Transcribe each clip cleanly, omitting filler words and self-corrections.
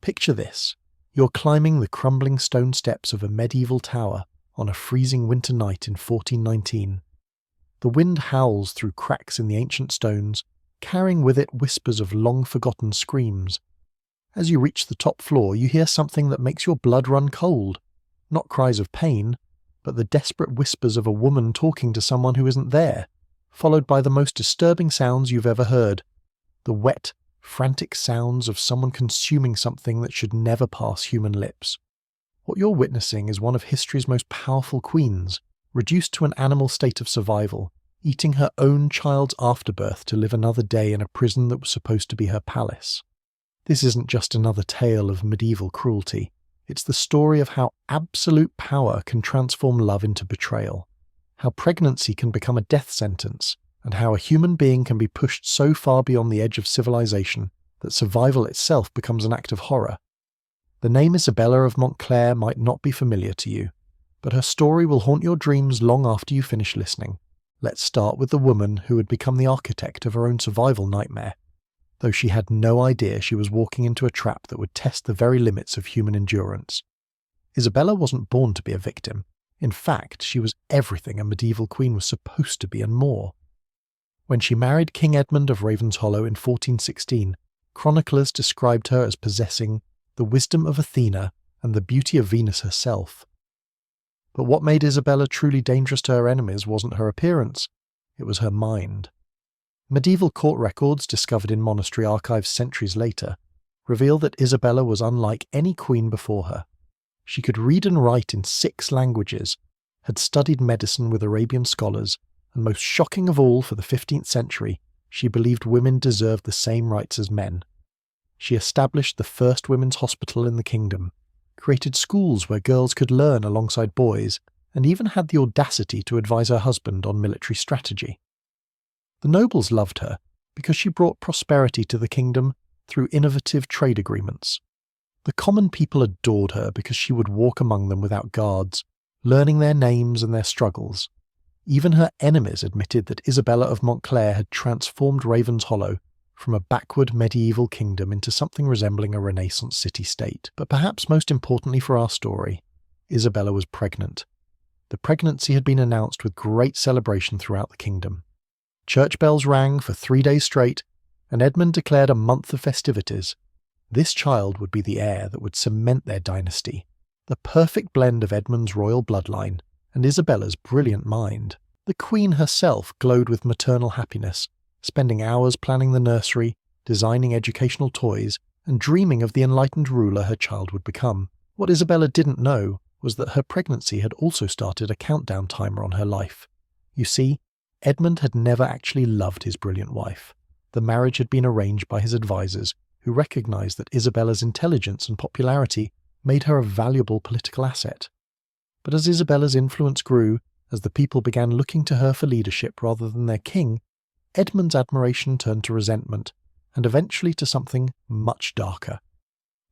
Picture this. You're climbing the crumbling stone steps of a medieval tower on a freezing winter night in 1419. The wind howls through cracks in the ancient stones, carrying with it whispers of long-forgotten screams. As you reach the top floor, you hear something that makes your blood run cold. Not cries of pain, but the desperate whispers of a woman talking to someone who isn't there, followed by the most disturbing sounds you've ever heard. The wet, frantic sounds of someone consuming something that should never pass human lips. What you're witnessing is one of history's most powerful queens, reduced to an animal state of survival, eating her own child's afterbirth to live another day in a prison that was supposed to be her palace. This isn't just another tale of medieval cruelty. It's the story of how absolute power can transform love into betrayal, how pregnancy can become a death sentence, and how a human being can be pushed so far beyond the edge of civilization that survival itself becomes an act of horror. The name Isabella of Montclair might not be familiar to you, but her story will haunt your dreams long after you finish listening. Let's start with the woman who had become the architect of her own survival nightmare, though she had no idea she was walking into a trap that would test the very limits of human endurance. Isabella wasn't born to be a victim. In fact, she was everything a medieval queen was supposed to be and more. When she married King Edmund of Ravenshollow in 1416, chroniclers described her as possessing the wisdom of Athena and the beauty of Venus herself. But what made Isabella truly dangerous to her enemies wasn't her appearance, it was her mind. Medieval court records discovered in monastery archives centuries later reveal that Isabella was unlike any queen before her. She could read and write in 6 languages, had studied medicine with Arabian scholars, and most shocking of all for the 15th century, she believed women deserved the same rights as men. She established the first women's hospital in the kingdom, created schools where girls could learn alongside boys, and even had the audacity to advise her husband on military strategy. The nobles loved her because she brought prosperity to the kingdom through innovative trade agreements. The common people adored her because she would walk among them without guards, learning their names and their struggles. Even her enemies admitted that Isabella of Montclair had transformed Ravenshollow from a backward medieval kingdom into something resembling a Renaissance city-state. But perhaps most importantly for our story, Isabella was pregnant. The pregnancy had been announced with great celebration throughout the kingdom. Church bells rang for 3 days straight, and Edmund declared a month of festivities. This child would be the heir that would cement their dynasty, the perfect blend of Edmund's royal bloodline and Isabella's brilliant mind. The queen herself glowed with maternal happiness, spending hours planning the nursery, designing educational toys, and dreaming of the enlightened ruler her child would become. What Isabella didn't know was that her pregnancy had also started a countdown timer on her life. You see, Edmund had never actually loved his brilliant wife. The marriage had been arranged by his advisors, who recognized that Isabella's intelligence and popularity made her a valuable political asset. But as Isabella's influence grew, as the people began looking to her for leadership rather than their king, Edmund's admiration turned to resentment, and eventually to something much darker.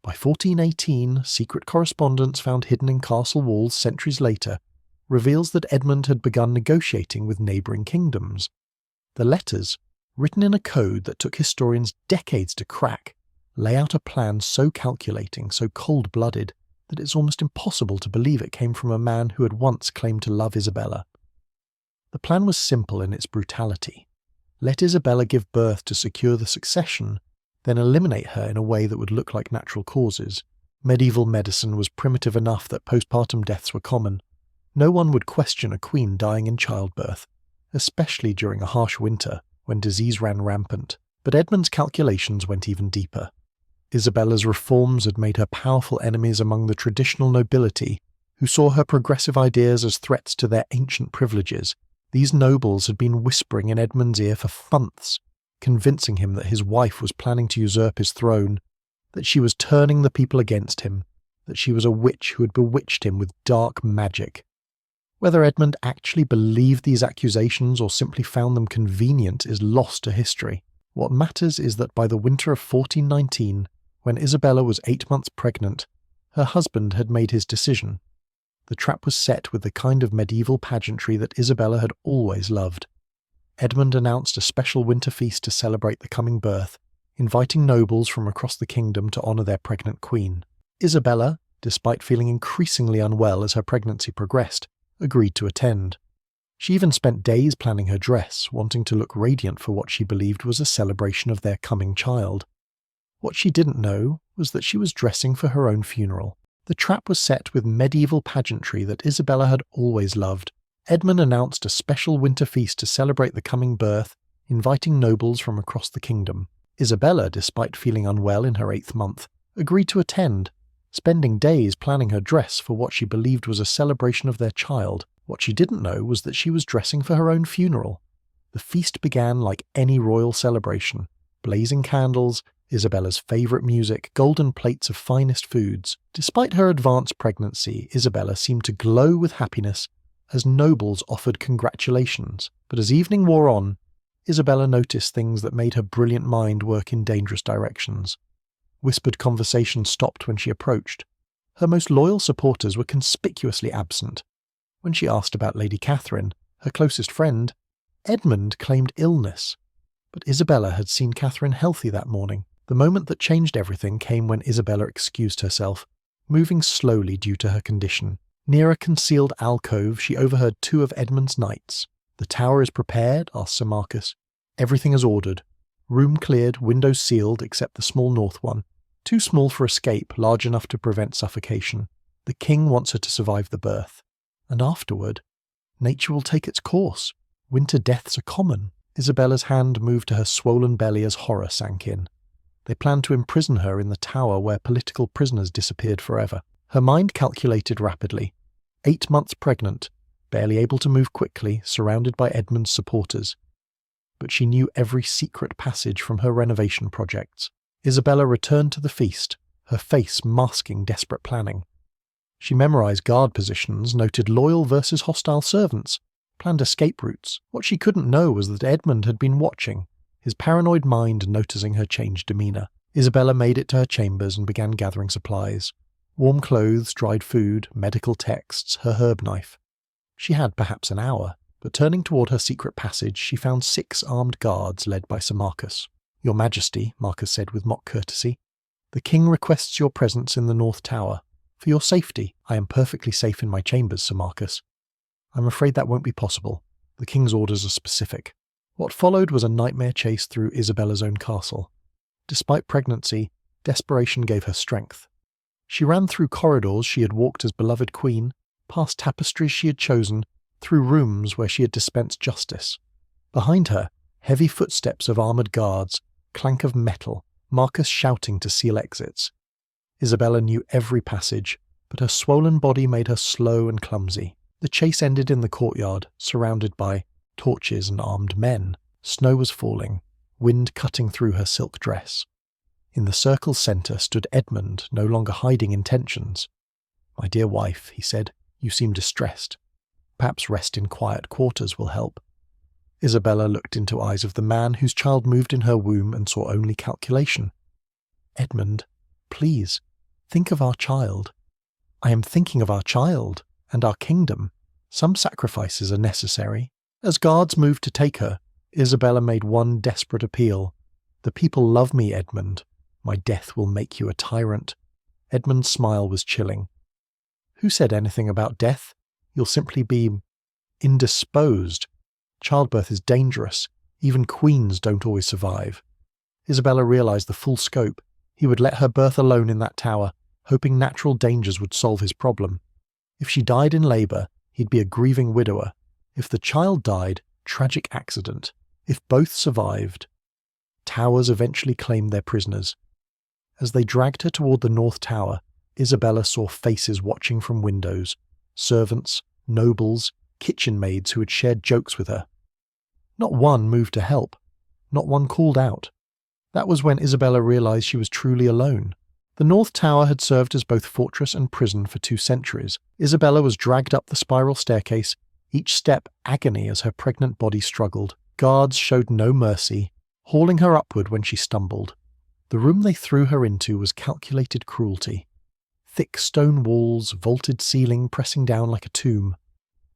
By 1418, secret correspondence found hidden in castle walls centuries later reveals that Edmund had begun negotiating with neighbouring kingdoms. The letters, written in a code that took historians decades to crack, lay out a plan so calculating, so cold-blooded, that it's almost impossible to believe it came from a man who had once claimed to love Isabella. The plan was simple in its brutality. Let Isabella give birth to secure the succession, then eliminate her in a way that would look like natural causes. Medieval medicine was primitive enough that postpartum deaths were common. No one would question a queen dying in childbirth, especially during a harsh winter when disease ran rampant. But Edmund's calculations went even deeper. Isabella's reforms had made her powerful enemies among the traditional nobility, who saw her progressive ideas as threats to their ancient privileges. These nobles had been whispering in Edmund's ear for months, convincing him that his wife was planning to usurp his throne, that she was turning the people against him, that she was a witch who had bewitched him with dark magic. Whether Edmund actually believed these accusations or simply found them convenient is lost to history. What matters is that by the winter of 1419, when Isabella was 8 months pregnant, her husband had made his decision. The trap was set with the kind of medieval pageantry that Isabella had always loved. Edmund announced a special winter feast to celebrate the coming birth, inviting nobles from across the kingdom to honour their pregnant queen. Isabella, despite feeling increasingly unwell as her pregnancy progressed, agreed to attend. She even spent days planning her dress, wanting to look radiant for what she believed was a celebration of their coming child. What she didn't know was that she was dressing for her own funeral. The trap was set with medieval pageantry that Isabella had always loved. Edmund announced a special winter feast to celebrate the coming birth, inviting nobles from across the kingdom. Isabella, despite feeling unwell in her 8th month, agreed to attend, spending days planning her dress for what she believed was a celebration of their child. What she didn't know was that she was dressing for her own funeral. The feast began like any royal celebration. Blazing candles, Isabella's favourite music, golden plates of finest foods. Despite her advanced pregnancy, Isabella seemed to glow with happiness as nobles offered congratulations. But as evening wore on, Isabella noticed things that made her brilliant mind work in dangerous directions. Whispered conversation stopped when she approached. Her most loyal supporters were conspicuously absent. When she asked about Lady Catherine, her closest friend, Edmund claimed illness. But Isabella had seen Catherine healthy that morning. The moment that changed everything came when Isabella excused herself, moving slowly due to her condition. Near a concealed alcove, she overheard 2 of Edmund's knights. "The tower is prepared?" asked Sir Marcus. "Everything is ordered. Room cleared, windows sealed except the small north one. Too small for escape, large enough to prevent suffocation. The king wants her to survive the birth. And afterward, nature will take its course. Winter deaths are common." Isabella's hand moved to her swollen belly as horror sank in. They planned to imprison her in the tower where political prisoners disappeared forever. Her mind calculated rapidly. 8 months pregnant, barely able to move quickly, surrounded by Edmund's supporters. But she knew every secret passage from her renovation projects. Isabella returned to the feast, her face masking desperate planning. She memorized guard positions, noted loyal versus hostile servants, planned escape routes. What she couldn't know was that Edmund had been watching, his paranoid mind noticing her changed demeanour. Isabella made it to her chambers and began gathering supplies. Warm clothes, dried food, medical texts, her herb knife. She had perhaps an hour, but turning toward her secret passage, she found 6 armed guards led by Sir Marcus. "Your Majesty," Marcus said with mock courtesy, "the king requests your presence in the North Tower. For your safety." "I am perfectly safe in my chambers, Sir Marcus." "I'm afraid that won't be possible. The king's orders are specific." What followed was a nightmare chase through Isabella's own castle. Despite pregnancy, desperation gave her strength. She ran through corridors she had walked as beloved queen, past tapestries she had chosen, through rooms where she had dispensed justice. Behind her, heavy footsteps of armoured guards, clank of metal, Marcus shouting to seal exits. Isabella knew every passage, but her swollen body made her slow and clumsy. The chase ended in the courtyard, surrounded by torches and armed men. Snow was falling, wind cutting through her silk dress. In the circle's centre stood Edmund, no longer hiding intentions. "My dear wife," he said, "you seem distressed. Perhaps rest in quiet quarters will help." Isabella looked into eyes of the man whose child moved in her womb and saw only calculation. "Edmund, please, think of our child." "I am thinking of our child, and our kingdom. Some sacrifices are necessary." As guards moved to take her, Isabella made one desperate appeal. "The people love me, Edmund. My death will make you a tyrant." Edmund's smile was chilling. "Who said anything about death? You'll simply be indisposed. Childbirth is dangerous. Even queens don't always survive." Isabella realized the full scope. He would let her birth alone in that tower, hoping natural dangers would solve his problem. If she died in labour, he'd be a grieving widower. If the child died, tragic accident. If both survived, towers eventually claimed their prisoners. As they dragged her toward the North Tower, Isabella saw faces watching from windows, servants, nobles, kitchen maids who had shared jokes with her. Not one moved to help. Not one called out. That was when Isabella realized she was truly alone. The North Tower had served as both fortress and prison for 2 centuries. Isabella was dragged up the spiral staircase, each step agony as her pregnant body struggled. Guards showed no mercy, hauling her upward when she stumbled. The room they threw her into was calculated cruelty. Thick stone walls, vaulted ceiling pressing down like a tomb.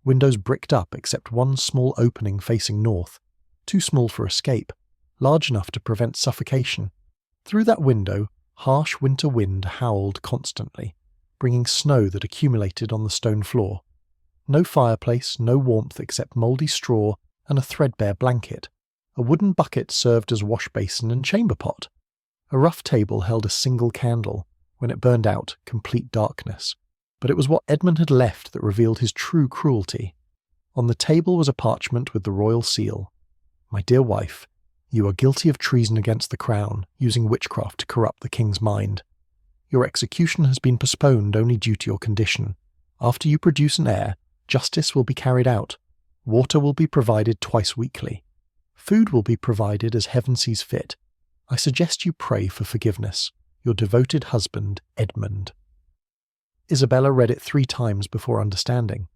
Windows bricked up except one small opening facing north, too small for escape, large enough to prevent suffocation. Through that window, harsh winter wind howled constantly, bringing snow that accumulated on the stone floor. No fireplace, no warmth except mouldy straw and a threadbare blanket. A wooden bucket served as wash basin and chamber pot. A rough table held a single candle. When it burned out, complete darkness. But it was what Edmund had left that revealed his true cruelty. On the table was a parchment with the royal seal. "My dear wife, you are guilty of treason against the crown, using witchcraft to corrupt the king's mind. Your execution has been postponed only due to your condition. After you produce an heir, justice will be carried out. Water will be provided twice weekly. Food will be provided as heaven sees fit. I suggest you pray for forgiveness. Your devoted husband, Edmund." Isabella read it 3 times before understanding.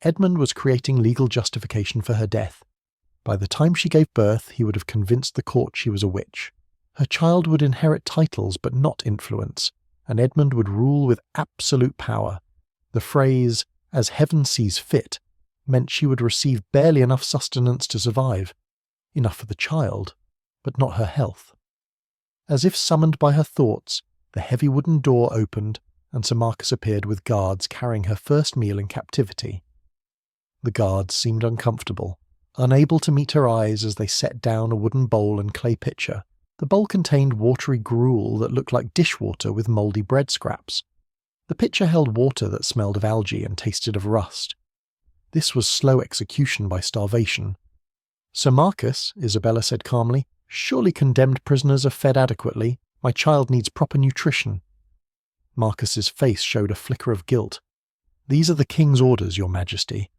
Edmund was creating legal justification for her death. By the time she gave birth, he would have convinced the court she was a witch. Her child would inherit titles but not influence, and Edmund would rule with absolute power. The phrase, "as heaven sees fit," meant she would receive barely enough sustenance to survive. Enough for the child, but not her health. As if summoned by her thoughts, the heavy wooden door opened, and Sir Marcus appeared with guards carrying her first meal in captivity. The guards seemed uncomfortable, unable to meet her eyes as they set down a wooden bowl and clay pitcher. The bowl contained watery gruel that looked like dishwater with mouldy bread scraps. The pitcher held water that smelled of algae and tasted of rust. This was slow execution by starvation. "Sir Marcus," Isabella said calmly, "surely condemned prisoners are fed adequately. My child needs proper nutrition." Marcus's face showed a flicker of guilt. "These are the king's orders, your majesty."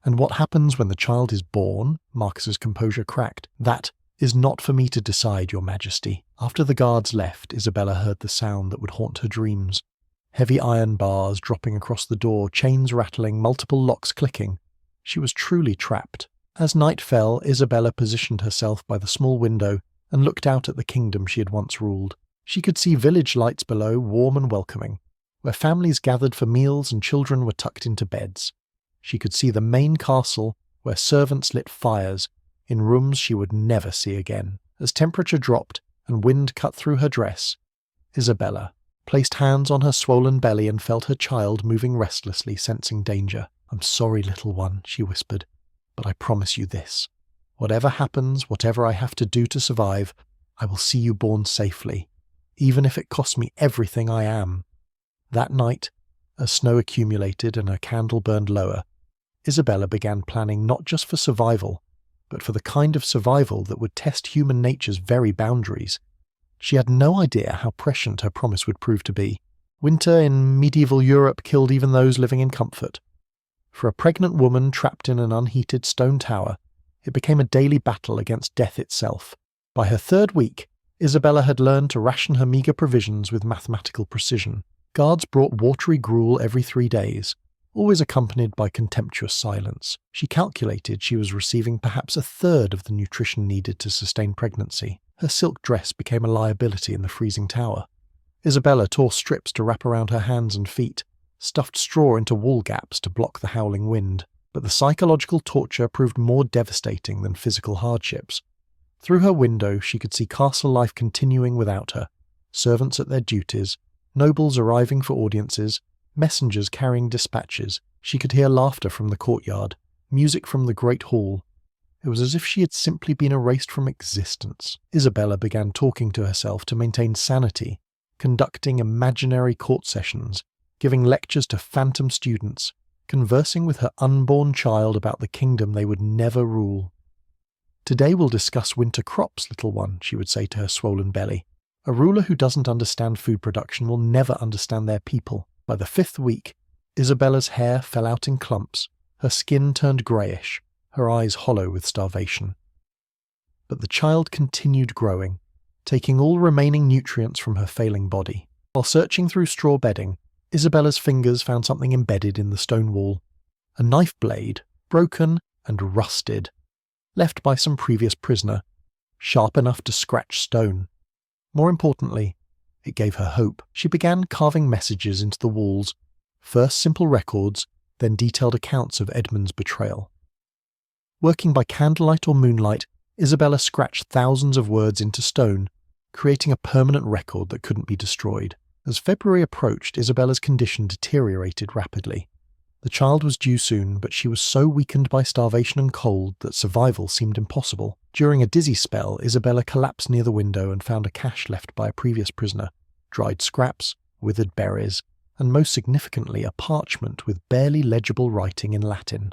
"And what happens when the child is born?" Marcus's composure cracked. "That is not for me to decide, your majesty." After the guards left, Isabella heard the sound that would haunt her dreams. Heavy iron bars dropping across the door, chains rattling, multiple locks clicking. She was truly trapped. As night fell, Isabella positioned herself by the small window and looked out at the kingdom she had once ruled. She could see village lights below, warm and welcoming, where families gathered for meals and children were tucked into beds. She could see the main castle, where servants lit fires, in rooms she would never see again. As temperature dropped and wind cut through her dress, Isabella placed hands on her swollen belly and felt her child moving restlessly, sensing danger. "I'm sorry, little one," she whispered, "but I promise you this. Whatever happens, whatever I have to do to survive, I will see you born safely, even if it costs me everything I am." That night, as snow accumulated and her candle burned lower, Isabella began planning not just for survival, but for the kind of survival that would test human nature's very boundaries. She had no idea how prescient her promise would prove to be. Winter in medieval Europe killed even those living in comfort. For a pregnant woman trapped in an unheated stone tower, it became a daily battle against death itself. By her 3rd week, Isabella had learned to ration her meagre provisions with mathematical precision. Guards brought watery gruel every 3 days, always accompanied by contemptuous silence. She calculated she was receiving perhaps 1/3 of the nutrition needed to sustain pregnancy. Her silk dress became a liability in the freezing tower. Isabella tore strips to wrap around her hands and feet, stuffed straw into wall gaps to block the howling wind. But the psychological torture proved more devastating than physical hardships. Through her window she could see castle life continuing without her, servants at their duties, nobles arriving for audiences, messengers carrying dispatches. She could hear laughter from the courtyard, music from the great hall. It was as if she had simply been erased from existence. Isabella began talking to herself to maintain sanity, conducting imaginary court sessions, giving lectures to phantom students, conversing with her unborn child about the kingdom they would never rule. "Today we'll discuss winter crops, little one," she would say to her swollen belly. "A ruler who doesn't understand food production will never understand their people." By the 5th week, Isabella's hair fell out in clumps, her skin turned greyish, her eyes hollow with starvation. But the child continued growing, taking all remaining nutrients from her failing body. While searching through straw bedding, Isabella's fingers found something embedded in the stone wall. A knife blade, broken and rusted, left by some previous prisoner, sharp enough to scratch stone. More importantly, it gave her hope. She began carving messages into the walls, first simple records, then detailed accounts of Edmund's betrayal. Working by candlelight or moonlight, Isabella scratched thousands of words into stone, creating a permanent record that couldn't be destroyed. As February approached, Isabella's condition deteriorated rapidly. The child was due soon, but she was so weakened by starvation and cold that survival seemed impossible. During a dizzy spell, Isabella collapsed near the window and found a cache left by a previous prisoner, dried scraps, withered berries, and most significantly a parchment with barely legible writing in Latin.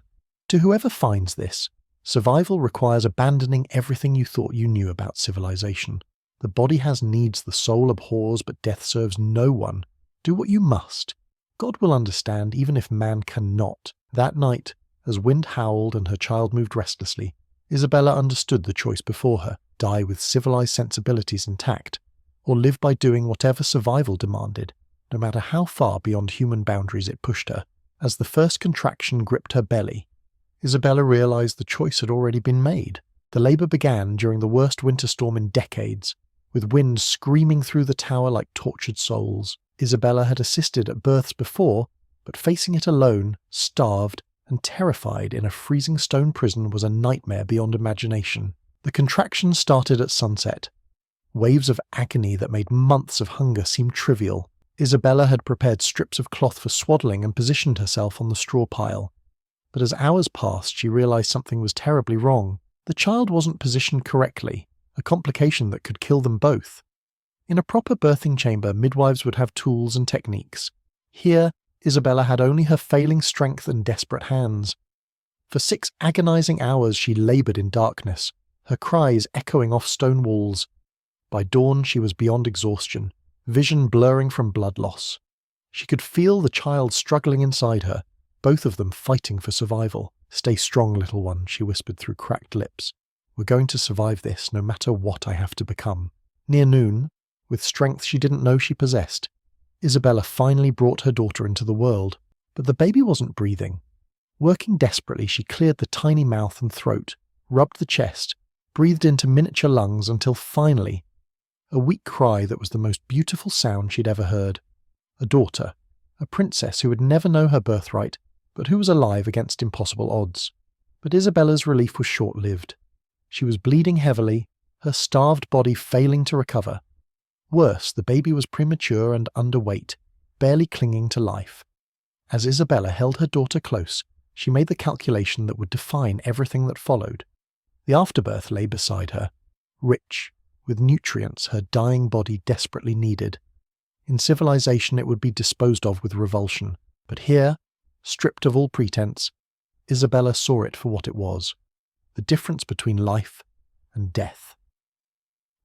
To whoever finds this, survival requires abandoning everything you thought you knew about civilization. The body has needs the soul abhors, but death serves no one. Do what you must. God will understand even if man cannot. That night, as wind howled and her child moved restlessly, Isabella understood the choice before her: die with civilized sensibilities intact, or live by doing whatever survival demanded, no matter how far beyond human boundaries it pushed her. As the first contraction gripped her belly, Isabella realized the choice had already been made. The labor began during the worst winter storm in decades, with wind screaming through the tower like tortured souls. Isabella had assisted at births before, but facing it alone, starved, and terrified in a freezing stone prison was a nightmare beyond imagination. The contractions started at sunset. Waves of agony that made months of hunger seem trivial. Isabella had prepared strips of cloth for swaddling and positioned herself on the straw pile. But as hours passed, she realized something was terribly wrong. The child wasn't positioned correctly, a complication that could kill them both. In a proper birthing chamber, midwives would have tools and techniques. Here, Isabella had only her failing strength and desperate hands. For 6 agonizing hours she labored in darkness, her cries echoing off stone walls. By dawn she was beyond exhaustion, vision blurring from blood loss. She could feel the child struggling inside her, both of them fighting for survival. "Stay strong, little one," she whispered through cracked lips. "We're going to survive this, no matter what I have to become." Near noon, with strength she didn't know she possessed, Isabella finally brought her daughter into the world. But the baby wasn't breathing. Working desperately, she cleared the tiny mouth and throat, rubbed the chest, breathed into miniature lungs until finally, a weak cry that was the most beautiful sound she'd ever heard. A daughter, a princess who would never know her birthright, but who was alive against impossible odds. But Isabella's relief was short-lived. She was bleeding heavily, her starved body failing to recover. Worse, the baby was premature and underweight, barely clinging to life. As Isabella held her daughter close, she made the calculation that would define everything that followed. The afterbirth lay beside her, rich, with nutrients her dying body desperately needed. In civilization it would be disposed of with revulsion, but here, stripped of all pretense, Isabella saw it for what it was: the difference between life and death.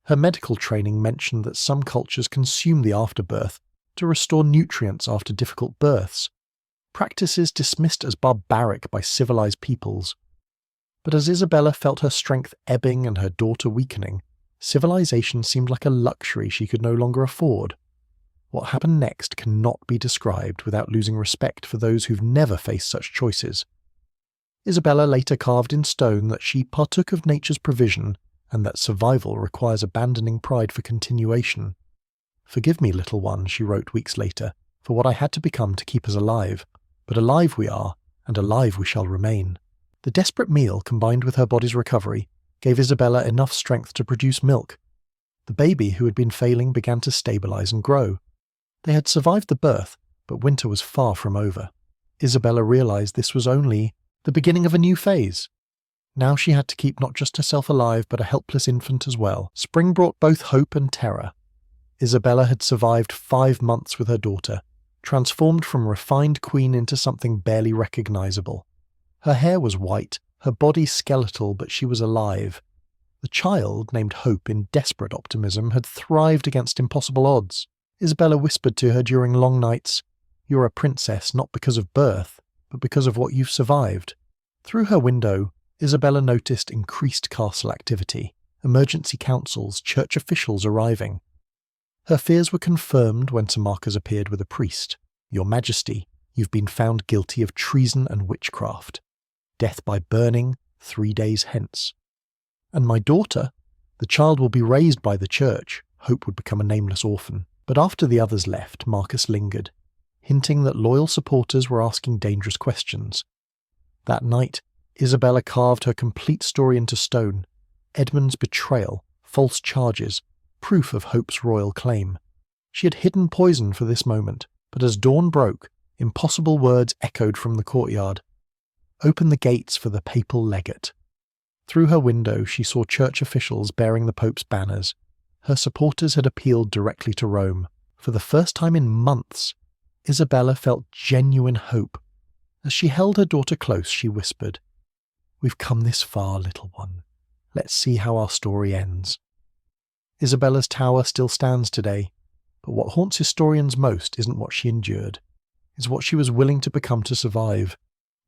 Her medical training mentioned that some cultures consume the afterbirth to restore nutrients after difficult births, practices dismissed as barbaric by civilized peoples. But as Isabella felt her strength ebbing and her daughter weakening, civilization seemed like a luxury she could no longer afford. What happened next cannot be described without losing respect for those who've never faced such choices. Isabella later carved in stone that she partook of nature's provision and that survival requires abandoning pride for continuation. "Forgive me, little one," she wrote weeks later, "for what I had to become to keep us alive. But alive we are, and alive we shall remain." The desperate meal, combined with her body's recovery, gave Isabella enough strength to produce milk. The baby, who had been failing, began to stabilize and grow. They had survived the birth, but winter was far from over. Isabella realized this was only the beginning of a new phase. Now she had to keep not just herself alive, but a helpless infant as well. Spring brought both hope and terror. Isabella had survived 5 months with her daughter, transformed from refined queen into something barely recognizable. Her hair was white, her body skeletal, but she was alive. The child, named Hope in desperate optimism, had thrived against impossible odds. Isabella whispered to her during long nights, "You're a princess not because of birth, but because of what you've survived." Through her window, Isabella noticed increased castle activity, emergency councils, church officials arriving. Her fears were confirmed when Sir Marcus appeared with a priest. "Your Majesty, you've been found guilty of treason and witchcraft. Death by burning 3 days hence. And my daughter, the child will be raised by the church." Hope would become a nameless orphan. But after the others left, Marcus lingered, hinting that loyal supporters were asking dangerous questions. That night, Isabella carved her complete story into stone: Edmund's betrayal, false charges, proof of hope's royal claim. She had hidden poison for this moment, but as dawn broke, impossible words echoed from the courtyard. "Open the gates for the papal legate." Through her window she saw church officials bearing the Pope's banners. Her supporters had appealed directly to Rome. For the first time in months, Isabella felt genuine hope. As she held her daughter close, she whispered, "We've come this far, little one. Let's see how our story ends." Isabella's tower still stands today, but what haunts historians most isn't what she endured. It's what she was willing to become to survive.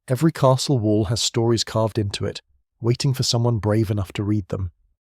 Every castle wall has stories carved into it, waiting for someone brave enough to read them.